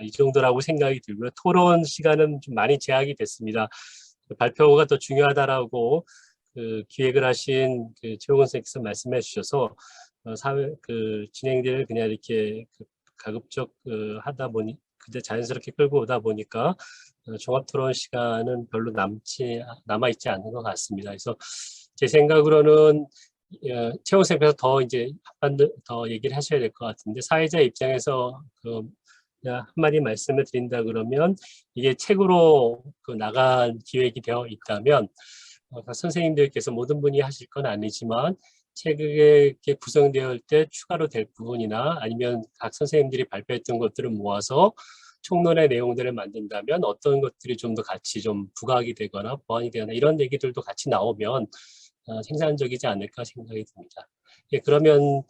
이 정도라고 생각이 들고요. 토론 시간은 좀 많이 제약이 됐습니다. 발표가 더 중요하다라고 기획을 하신 최홍원 선생님께서 말씀해 주셔서 사회 진행들을 그냥 이렇게 가급적 하다 보니 그때 자연스럽게 끌고 오다 보니까 종합 토론 시간은 별로 남아 있지 않는 것 같습니다. 그래서 제 생각으로는 최홍원 선생님께서 더 이제 더 얘기를 하셔야 될 것 같은데, 사회자 입장에서 한마디 말씀을 드린다 그러면, 이게 책으로 나간 기획이 되어 있다면 선생님들께서 모든 분이 하실 건 아니지만 책에 구성되어 있을 때 추가로 될 부분이나 아니면 각 선생님들이 발표했던 것들을 모아서 총론의 내용들을 만든다면 어떤 것들이 좀 더 같이 좀 부각이 되거나 보완이 되거나 이런 얘기들도 같이 나오면 생산적이지 않을까 생각이 듭니다. 예, 그러면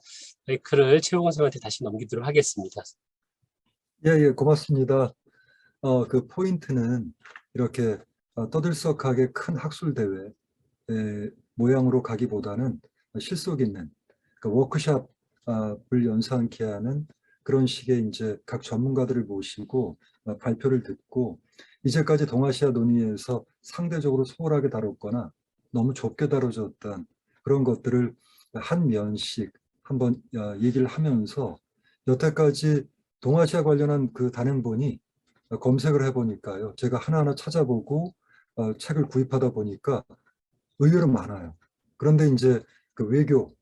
마이크를 최홍원 선생님한테 다시 넘기도록 하겠습니다. 예, 고맙습니다. 그 포인트는 이렇게 떠들썩하게 큰 학술대회 모양으로 가기보다는 실속 있는 워크숍을 연상케 하는 그런 식의 이제 각 전문가들을 모시고 발표를 듣고, 이제까지 동아시아 논의에서 상대적으로 소홀하게 다뤘거나 너무 좁게 다뤄졌던 그런 것들을 한 면씩 한번 얘기를 하면서, 여태까지 동아시아 관련한 그 단행본이 검색을 해보니까요, 제가 하나하나 찾아보고 책을 구입하다 보니까 의외로 많아요. 그런데 이제 그 외교,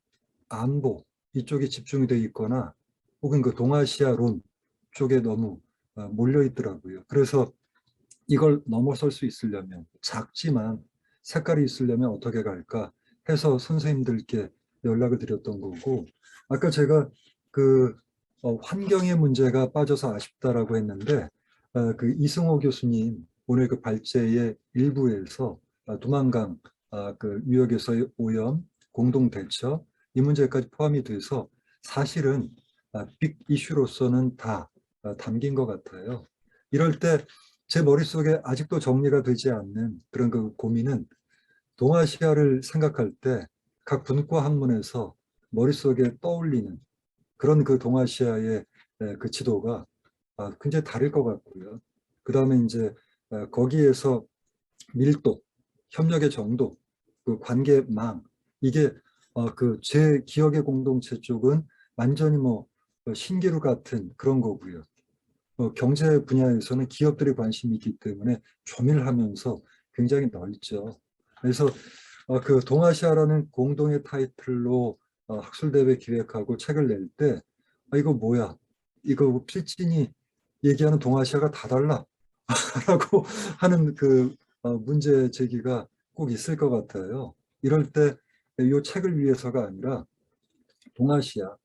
안보 이쪽에 집중이 돼 있거나 혹은 그 동아시아론 쪽에 너무 몰려 있더라고요. 그래서 이걸 넘어설 수 있으려면, 작지만 색깔이 있으려면 어떻게 갈까 해서 선생님들께 연락을 드렸던 거고, 아까 제가 그 환경의 문제가 빠져서 아쉽다라고 했는데, 그 이승호 교수님 오늘 그 발제의 일부에서 두만강 그 유역에서의 오염, 공동 대처 이 문제까지 포함이 돼서 사실은 빅 이슈로서는 다 담긴 것 같아요. 이럴 때 제 머릿속에 아직도 정리가 되지 않는 그런 그 고민은, 동아시아를 생각할 때 각 분과 학문에서 머릿속에 떠올리는 그런 그 동아시아의 그 지도가 굉장히 다를 것 같고요. 그 다음에 이제 거기에서 밀도, 협력의 정도, 그 관계망, 이게 그 제 기억의 공동체 쪽은 완전히 뭐 신기루 같은 그런 거고요. 경제 분야에서는 기업들이 관심이 있기 때문에 조밀하면서 굉장히 넓죠. 그래서 그 동아시아라는 공동의 타이틀로 학술대회 기획하고 책을 낼 때 이거 뭐야? 이거 필진이 얘기하는 동아시아가 다 달라 라고 하는 그 문제 제기가 꼭 있을 것 같아요. 이럴 때 이 책을 위해서가 아니라 동아시아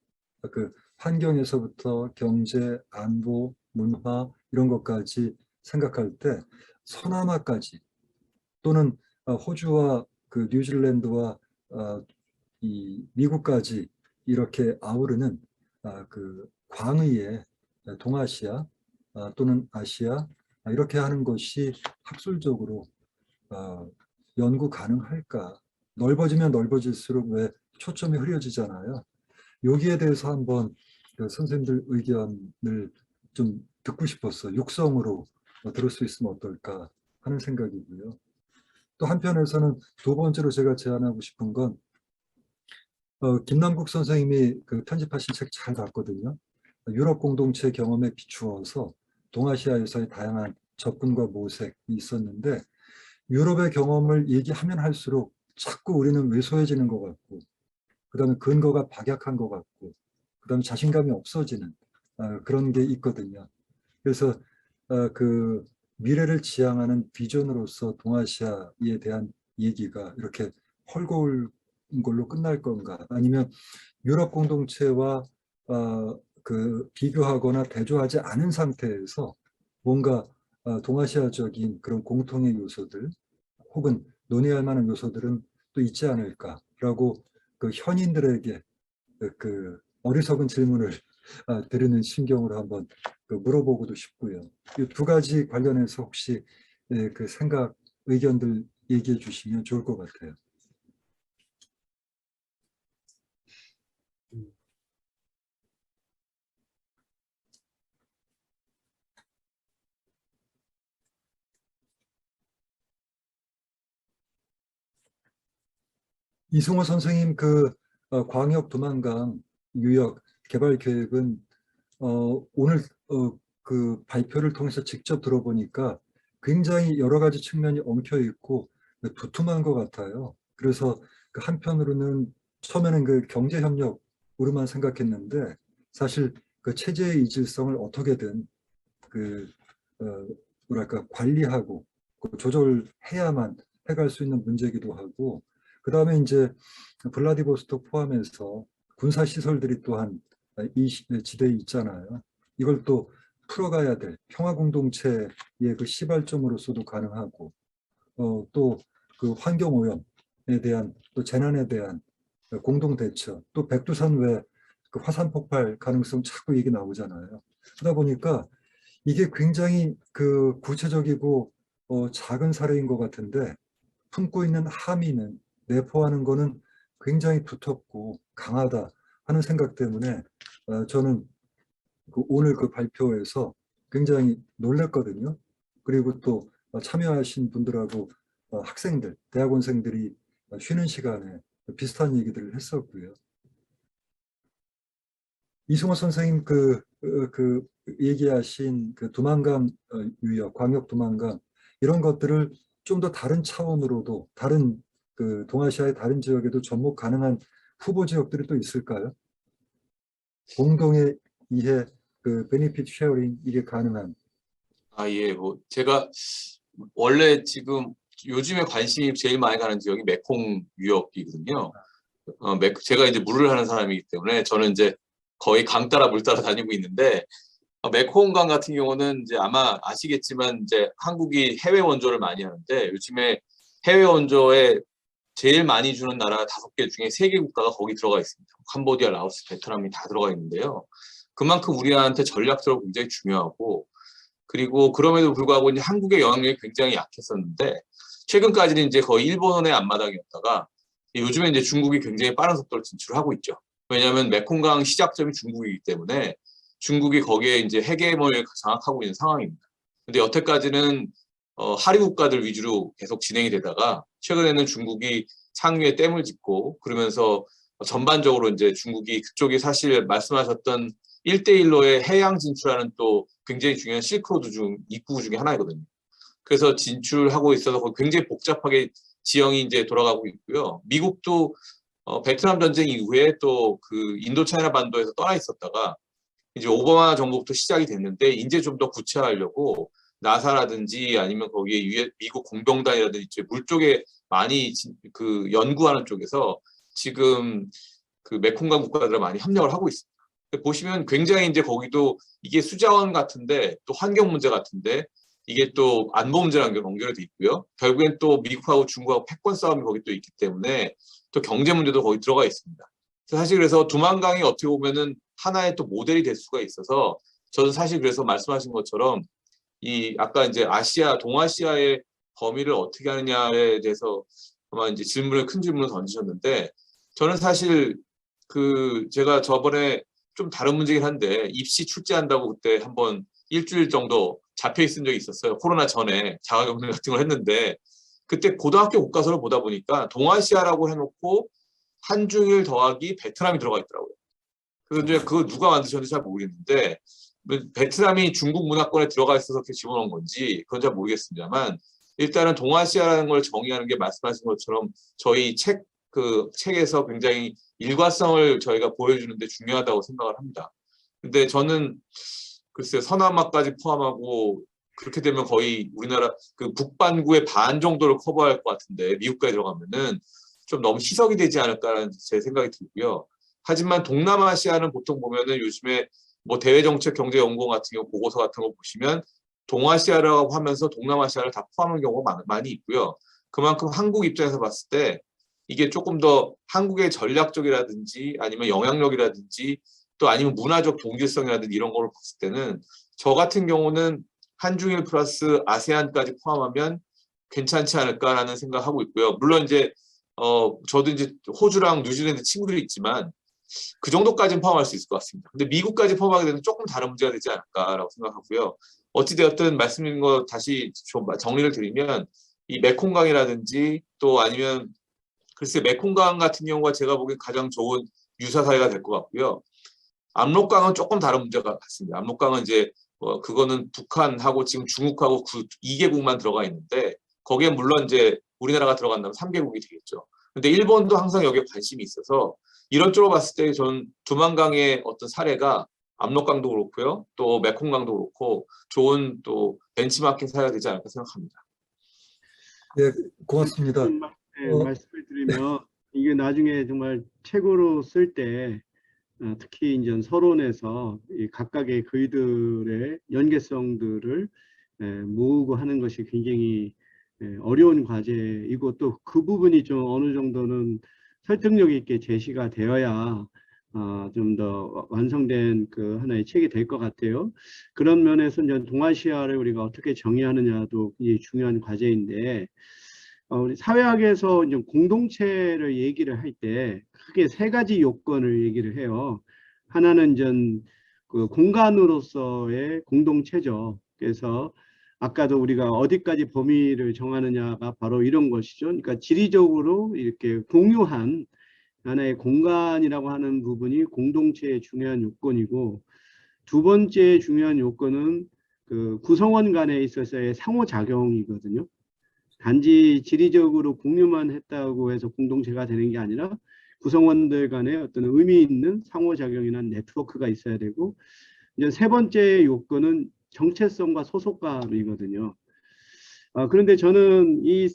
그 환경에서부터 경제, 안보, 문화 이런 것까지 생각할 때 서남아까지, 또는 호주와 그 뉴질랜드와 이 미국까지 이렇게 아우르는 그 광의의 동아시아 또는 아시아, 이렇게 하는 것이 학술적으로 연구 가능할까? 넓어지면 넓어질수록 왜 초점이 흐려지잖아요. 여기에 대해서 한번 그 선생님들 의견을 좀 듣고 싶었어요. 육성으로 들을 수 있으면 어떨까 하는 생각이고요. 또 한편에서는 두 번째로 제가 제안하고 싶은 건, 김남국 선생님이 그 편집하신 책 잘 봤거든요. 유럽 공동체 경험에 비추어서 동아시아에서의 다양한 접근과 모색이 있었는데, 유럽의 경험을 얘기하면 할수록 자꾸 우리는 왜소해지는 것 같고, 그 다음에 근거가 박약한 것 같고, 그 다음에 자신감이 없어지는 그런 게 있거든요. 그래서 그 미래를 지향하는 비전으로서 동아시아에 대한 얘기가 이렇게 헐거울 걸로 끝날 건가, 아니면 유럽 공동체와 그 비교하거나 대조하지 않은 상태에서 뭔가 동아시아적인 그런 공통의 요소들 혹은 논의할 만한 요소들은 또 있지 않을까라고 그 현인들에게 그 어리석은 질문을 드리는 심경으로 한번 그 물어보고도 싶고요. 이 두 가지 관련해서 혹시 그 생각, 의견들 얘기해 주시면 좋을 것 같아요. 이승호 선생님 그 광역 두만강 유역 개발 계획은 오늘 그 발표를 통해서 직접 들어보니까 굉장히 여러 가지 측면이 엉켜 있고 두툼한 것 같아요. 그래서 그 한편으로는 처음에는 그 경제 협력으로만 생각했는데 사실 그 체제의 이질성을 어떻게든 그 뭐랄까 관리하고 그 조절해야만 해갈 수 있는 문제이기도 하고 그다음에 이제 블라디보스토크 포함해서 군사 시설들이 또한 이 지대에 있잖아요. 이걸 또 풀어가야 될 평화 공동체의 그 시발점으로서도 가능하고 또 그 환경 오염에 대한 또 재난에 대한 공동 대처 또 백두산 외 그 화산 폭발 가능성 자꾸 얘기 나오잖아요. 그러다 보니까 이게 굉장히 그 구체적이고 작은 사례인 것 같은데 품고 있는 함의는 내포하는 거는 굉장히 두텁고 강하다 하는 생각 때문에 저는 그 오늘 그 발표에서 굉장히 놀랐거든요. 그리고 또 참여하신 분들하고 학생들, 대학원생들이 쉬는 시간에 비슷한 얘기들을 했었고요. 이승호 선생님 그 얘기하신 그 두만강 유역, 광역 두만강 이런 것들을 좀 더 다른 차원으로도 다른 그 동아시아의 다른 지역에도 접목 가능한 후보 지역들이 또 있을까요? 공동의 이해, 그 베니핏 쉐어링 이게 가능한. 아, 예, 뭐, 제가 원래 지금 요즘에 관심이 제일 많이 가는 지역이 메콩 유역이거든요. 제가 이제 물을 하는 사람이기 때문에 저는 이제 거의 강 따라 물 따라 다니고 있는데, 메콩강 같은 경우는 이제 아마 아시겠지만 이제 한국이 해외 원조를 많이 하는데 요즘에 해외 원조에 제일 많이 주는 나라 5개 중에 3개 국가가 거기 들어가 있습니다. 캄보디아, 라오스, 베트남이 다 들어가 있는데요. 그만큼 우리한테 전략적으로 굉장히 중요하고 그리고 그럼에도 불구하고 이제 한국의 영향력이 굉장히 약했었는데 최근까지는 이제 거의 일본의 앞마당이었다가 요즘에 이제 중국이 굉장히 빠른 속도로 진출하고 있죠. 왜냐하면 메콩강 시작점이 중국이기 때문에 중국이 거기에 이제 헤게모니를 장악하고 있는 상황입니다. 근데 여태까지는 하류 국가들 위주로 계속 진행이 되다가 최근에는 중국이 상류에 댐을 짓고 그러면서 전반적으로 이제 중국이 그쪽이 사실 말씀하셨던 1대1로의 해양 진출하는 또 굉장히 중요한 실크로드 중 입구 중에 하나이거든요. 그래서 진출하고 있어서 굉장히 복잡하게 지형이 이제 돌아가고 있고요. 미국도 베트남 전쟁 이후에 또 그 인도 차이나 반도에서 떠나 있었다가 이제 오바마 정부부터 시작이 됐는데 이제 좀 더 구체화하려고 나사라든지 아니면 거기에 미국 공동단이라든지 이제 물 쪽에 많이 그 연구하는 쪽에서 지금 그 메콩강 국가들과 많이 협력을 하고 있습니다. 보시면 굉장히 이제 거기도 이게 수자원 같은데 또 환경 문제 같은데 이게 또 안보 문제랑 연결이 돼 있고요. 결국엔 또 미국하고 중국하고 패권 싸움이 거기 또 있기 때문에 또 경제 문제도 거기 들어가 있습니다. 사실 그래서 두만강이 어떻게 보면은 하나의 또 모델이 될 수가 있어서 저는 사실 그래서 말씀하신 것처럼 이 아까 이제 아시아, 동아시아의 범위를 어떻게 하느냐에 대해서 아마 이제 큰 질문을 던지셨는데 저는 사실 그 제가 저번에 좀 다른 문제긴 한데 입시 출제한다고 그때 한번 일주일 정도 잡혀 있은 적이 있었어요. 코로나 전에 자가격리 같은 걸 했는데 그때 고등학교 교과서를 보다 보니까 동아시아라고 해놓고 한중일 더하기 베트남이 들어가 있더라고요. 그래서 이제 그거 누가 만드셨는지 잘 모르겠는데 베트남이 중국 문화권에 들어가 있어서 그렇게 집어넣은 건지 그건 잘 모르겠습니다만 일단은 동아시아라는 걸 정의하는 게 말씀하신 것처럼 저희 책에서 굉장히 일관성을 저희가 보여주는데 중요하다고 생각을 합니다. 근데 저는 글쎄요 서남아까지 포함하고 그렇게 되면 거의 우리나라 그 북반구의 반 정도를 커버할 것 같은데 미국까지 들어가면은 좀 너무 희석이 되지 않을까라는 제 생각이 들고요. 하지만 동남아시아는 보통 보면은 요즘에 뭐 대외정책경제연구원 같은 경우 보고서 같은 거 보시면 동아시아라고 하면서 동남아시아를 다 포함하는 경우가 많이 있고요. 그만큼 한국 입장에서 봤을 때 이게 조금 더 한국의 전략적이라든지 아니면 영향력이라든지 또 아니면 문화적 동질성이라든지 이런 걸 봤을 때는 저 같은 경우는 한중일 플러스 아세안까지 포함하면 괜찮지 않을까라는 생각하고 있고요. 물론 이제 저도 이제 호주랑 뉴질랜드 친구들이 있지만 그 정도까지는 포함할 수 있을 것 같습니다. 근데 미국까지 포함하게 되면 조금 다른 문제가 되지 않을까라고 생각하고요. 어찌되었든 말씀드린 거 다시 좀 정리를 드리면 이 메콩강이라든지 또 아니면 글쎄 메콩강 같은 경우가 제가 보기엔 가장 좋은 유사 사례가 될 것 같고요. 압록강은 조금 다른 문제가 같습니다. 압록강은 이제 그거는 북한하고 지금 중국하고 그 2개국만 들어가 있는데 거기에 물론 이제 우리나라가 들어간다면 3개국이 되겠죠. 근데 일본도 항상 여기에 관심이 있어서 이런 쪽으로 봤을 때 저는 두만강의 어떤 사례가 압록강도 그렇고요. 또 메콩강도 그렇고 좋은 또 벤치마킹 사례가 되지 않을까 생각합니다. 예, 고맙습니다. 말씀을 드리면 이게 나중에 정말 책으로 쓸 때 특히 이제 서론에서 이 각각의 글들의 연계성들을 모으고 하는 것이 굉장히 어려운 과제이고 또 그 부분이 좀 어느 정도는 설득력 있게 제시가 되어야 좀 더 완성된 그 하나의 책이 될 것 같아요. 그런 면에서 이제 동아시아를 우리가 어떻게 정의하느냐도 굉장히 중요한 과제인데 우리 사회학에서 이제 공동체를 얘기를 할 때 크게 세 가지 요건을 얘기를 해요. 하나는 전 그 공간으로서의 공동체죠. 그래서 아까도 우리가 어디까지 범위를 정하느냐가 바로 이런 것이죠. 그러니까 지리적으로 이렇게 공유한 하나의 공간이라고 하는 부분이 공동체의 중요한 요건이고, 두 번째 중요한 요건은 그 구성원 간에 있어서의 상호작용이거든요. 단지 지리적으로 공유만 했다고 해서 공동체가 되는 게 아니라 구성원들 간에 어떤 의미 있는 상호작용이나 네트워크가 있어야 되고, 이제 세 번째 요건은 정체성과 소속감이거든요. 그런데 저는 이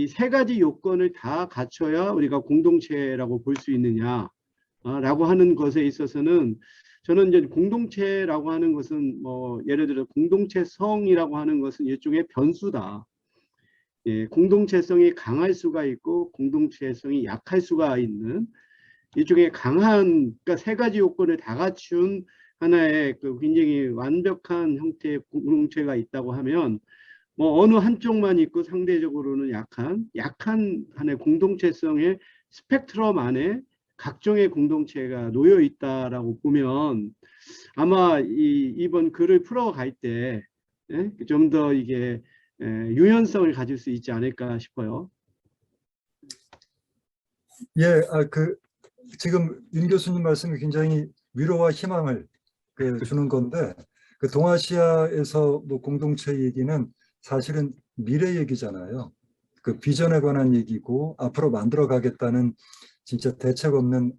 세 가지 요건을 다 갖춰야 우리가 공동체라고 볼 수 있느냐라고 하는 것에 있어서는 저는 이제 공동체라고 하는 것은 뭐 예를 들어 공동체성이라고 하는 것은 일종의 변수다. 예, 공동체성이 강할 수가 있고 공동체성이 약할 수가 있는 일종의 강한, 그러니까 세 가지 요건을 다 갖춘 하나의 그 굉장히 완벽한 형태의 공동체가 있다고 하면 뭐 어느 한쪽만 있고 상대적으로는 약한 하나의 공동체성의 스펙트럼 안에 각종의 공동체가 놓여 있다라고 보면 아마 이번 글을 풀어갈 때 좀 더 이게 유연성을 가질 수 있지 않을까 싶어요. 예, 지금 윤 교수님 말씀이 굉장히 위로와 희망을 주는 건데, 그 동아시아에서 뭐 공동체 얘기는 사실은 미래 얘기잖아요. 그 비전에 관한 얘기고 앞으로 만들어 가겠다는 진짜 대책 없는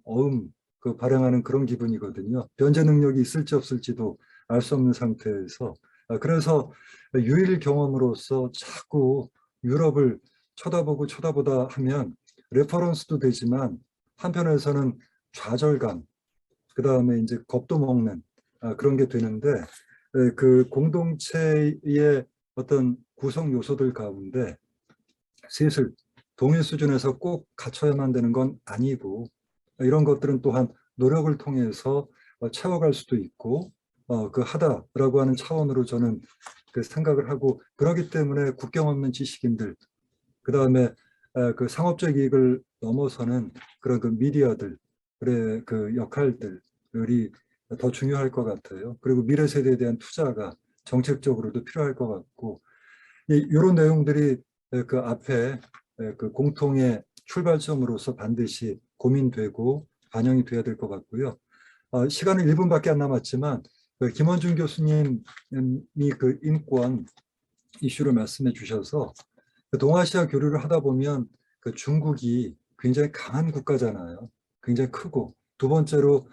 그 발행하는 그런 기분이거든요. 변제 능력이 있을지 없을지도 알 수 없는 상태에서 그래서 유일 경험으로서 자꾸 유럽을 쳐다보다 하면 레퍼런스도 되지만 한편에서는 좌절감, 그 다음에 이제 겁도 먹는 그런 게 되는데 그 공동체의 어떤 구성 요소들 가운데 슬슬 동일 수준에서 꼭 갖춰야만 되는 건 아니고 이런 것들은 또한 노력을 통해서 채워갈 수도 있고 그 하다라고 하는 차원으로 저는 그 생각을 하고, 그렇기 때문에 국경 없는 지식인들, 그 다음에 그 상업적 이익을 넘어서는 그런 그 미디어들의 그 역할들이 더 중요할 것 같아요. 그리고 미래 세대에 대한 투자가 정책적으로도 필요할 것 같고, 이런 내용들이 그 앞에 그 공통의 출발점으로서 반드시 고민되고 반영이 돼야 될 것 같고요. 시간은 1분밖에 안 남았지만 김원준 교수님이 그 인권 이슈를 말씀해 주셔서 그 동아시아 교류를 하다 보면 그 중국이 굉장히 강한 국가잖아요. 굉장히 크고, 두 번째로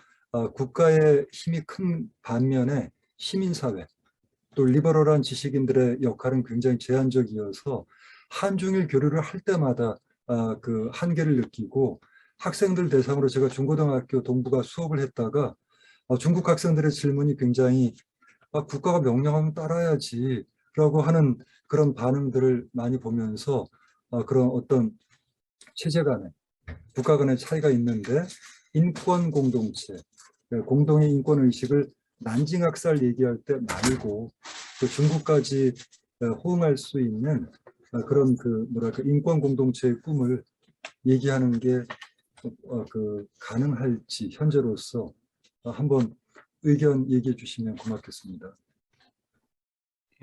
국가의 힘이 큰 반면에 시민사회, 또 리버럴한 지식인들의 역할은 굉장히 제한적이어서 한중일 교류를 할 때마다 그 한계를 느끼고, 학생들 대상으로 제가 중고등학교 동부가 수업을 했다가 중국 학생들의 질문이 굉장히 국가가 명령하면 따라야지 라고 하는 그런 반응들을 많이 보면서 그런 어떤 체제 간에 국가 간의 차이가 있는데 인권 공동체, 공동의 인권 의식을 난징학살 얘기할 때 말고 그 중국까지 호응할 수 있는 그런 그 뭐랄까 인권 공동체의 꿈을 얘기하는 게 가능할지 현재로서 한번 의견 얘기해 주시면 고맙겠습니다.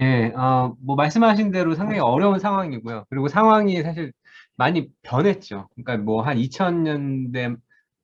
예, 뭐 말씀하신 대로 상당히 어려운 상황이고요. 그리고 상황이 사실 많이 변했죠. 그러니까 뭐 한 2000년대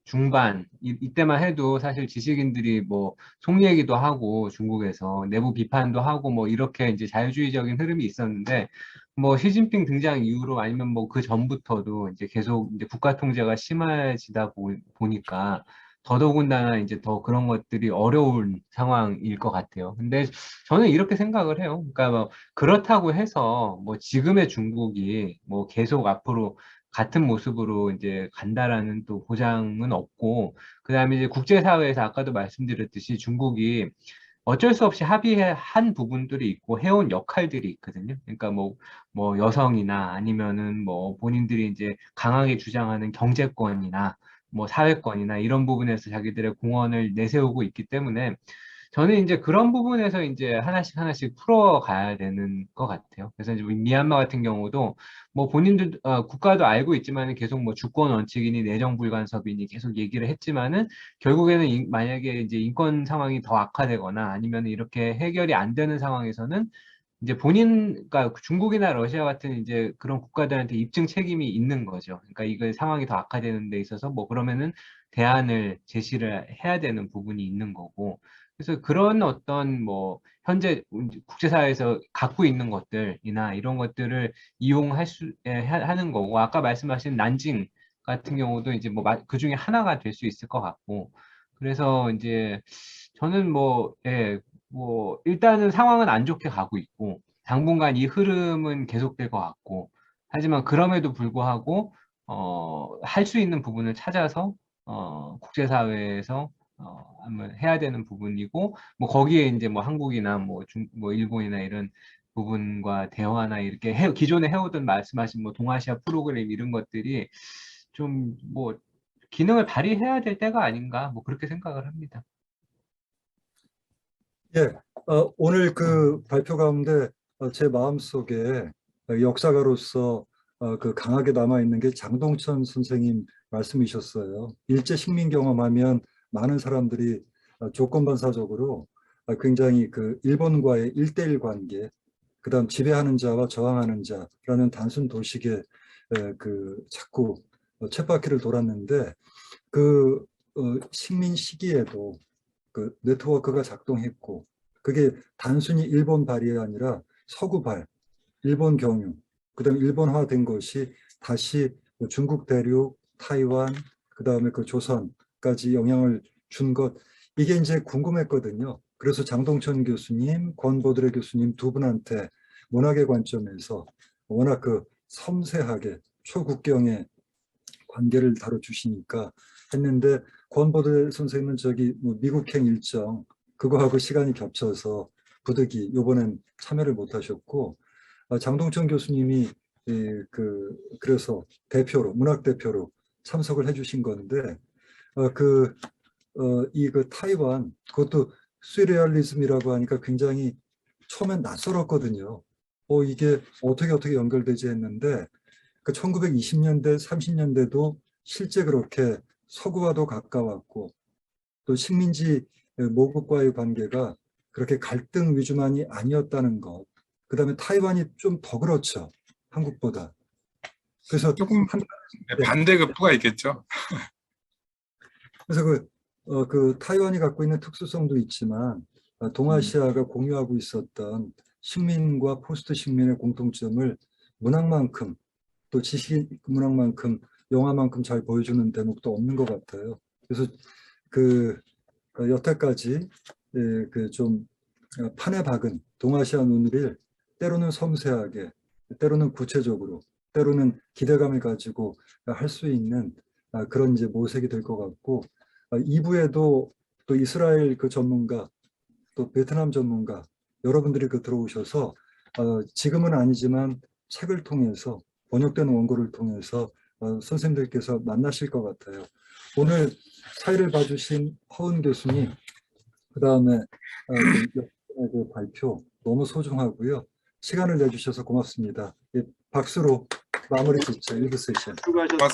중반 이때만 해도 사실 지식인들이 뭐 속 얘기도 하고 중국에서 내부 비판도 하고 뭐 이렇게 이제 자유주의적인 흐름이 있었는데 뭐 시진핑 등장 이후로 아니면 뭐 그 전부터도 이제 계속 이제 국가 통제가 심해지다 보니까 더더군다나 이제 더 그런 것들이 어려운 상황일 것 같아요. 근데 저는 이렇게 생각을 해요. 그러니까 뭐 그렇다고 해서 뭐 지금의 중국이 뭐 계속 앞으로 같은 모습으로 이제 간다라는 또 보장은 없고, 그다음에 이제 국제사회에서 아까도 말씀드렸듯이 중국이 어쩔 수 없이 합의한 부분들이 있고 해온 역할들이 있거든요. 그러니까 뭐 여성이나 아니면은 뭐 본인들이 이제 강하게 주장하는 경제권이나 뭐 사회권이나 이런 부분에서 자기들의 공헌을 내세우고 있기 때문에 저는 이제 그런 부분에서 이제 하나씩 하나씩 풀어가야 되는 것 같아요. 그래서 이제 미얀마 같은 경우도 뭐 본인들 국가도 알고 있지만은 계속 뭐 주권 원칙이니 내정 불간섭이니 계속 얘기를 했지만은 결국에는 만약에 이제 인권 상황이 더 악화되거나 아니면 이렇게 해결이 안 되는 상황에서는 이제 그러니까 중국이나 러시아 같은 이제 그런 국가들한테 입증 책임이 있는 거죠. 그러니까 이거 상황이 더 악화되는 데 있어서 뭐 그러면은 대안을 제시를 해야 되는 부분이 있는 거고. 그래서 그런 어떤 뭐 현재 국제사회에서 갖고 있는 것들이나 이런 것들을 하는 거고, 아까 말씀하신 난징 같은 경우도 이제 뭐 그 중에 하나가 될 수 있을 것 같고. 그래서 이제 저는 뭐 일단은 상황은 안 좋게 가고 있고 당분간 이 흐름은 계속될 것 같고, 하지만 그럼에도 불구하고 할 수 있는 부분을 찾아서 국제사회에서 한번 해야 되는 부분이고, 뭐 거기에 이제 뭐 한국이나 뭐 일본이나 이런 부분과 대화나 이렇게 기존에 해오던 말씀하신 뭐 동아시아 프로그램 이런 것들이 좀 뭐 기능을 발휘해야 될 때가 아닌가 뭐 그렇게 생각을 합니다. 예, 오늘 그 발표 가운데 제 마음속에 역사가로서 그 강하게 남아있는 게 장동천 선생님 말씀이셨어요. 일제 식민 경험하면 많은 사람들이 조건반사적으로 굉장히 그 일본과의 일대일 관계, 그다음 지배하는 자와 저항하는 자라는 단순 도식에 그 자꾸 쳇바퀴를 돌았는데, 그 식민 시기에도 그 네트워크가 작동했고, 그게 단순히 일본 발이 아니라 서구 발, 일본 경유, 그다음에 일본화된 것이 다시 중국 대륙, 타이완, 그다음에 그 조선까지 영향을 준 것, 이게 이제 궁금했거든요. 그래서 장동천 교수님, 권보드레 교수님 두 분한테 문학의 관점에서 워낙 그 섬세하게 초국경의 관계를 다뤄주시니까 했는데, 권보드 선생님은 저기 뭐 미국행 일정 그거하고 시간이 겹쳐서 부득이 이번엔 참여를 못하셨고, 장동천 교수님이 그래서 대표로 문학 대표로 참석을 해주신 건데, 이 그 타이완, 그것도 스리얼리즘이라고 하니까 굉장히 처음엔 낯설었거든요. 이게 어떻게 연결되지 했는데, 그 1920년대, 30년대도 실제 그렇게 서구와도 가까웠고, 또 식민지 모국과의 관계가 그렇게 갈등 위주만이 아니었다는 것. 그다음에 타이완이 좀 더 그렇죠, 한국보다. 그래서 조금 반대급부가 있겠죠. 그래서 그 타이완이 갖고 있는 특수성도 있지만 동아시아가 공유하고 있었던 식민과 포스트 식민의 공통점을 문학만큼, 또 지식 문학만큼, 영화만큼 잘 보여주는 대목도 없는 것 같아요. 그래서 여태까지 좀 판에 박은 동아시아 논의를 때로는 섬세하게, 때로는 구체적으로, 때로는 기대감을 가지고 할 수 있는 그런 이제 모색이 될 것 같고, 2부에도 또 이스라엘 그 전문가, 또 베트남 전문가 여러분들이 들어오셔서 지금은 아니지만 책을 통해서, 번역된 원고를 통해서 선생님들께서 만나실 것 같아요. 오늘 사회를 봐주신 허은 교수님, 그다음에 그 발표 너무 소중하고요. 시간을 내주셔서 고맙습니다. 박수로 마무리 짓죠. 1부 세션. 수고하셨습니다.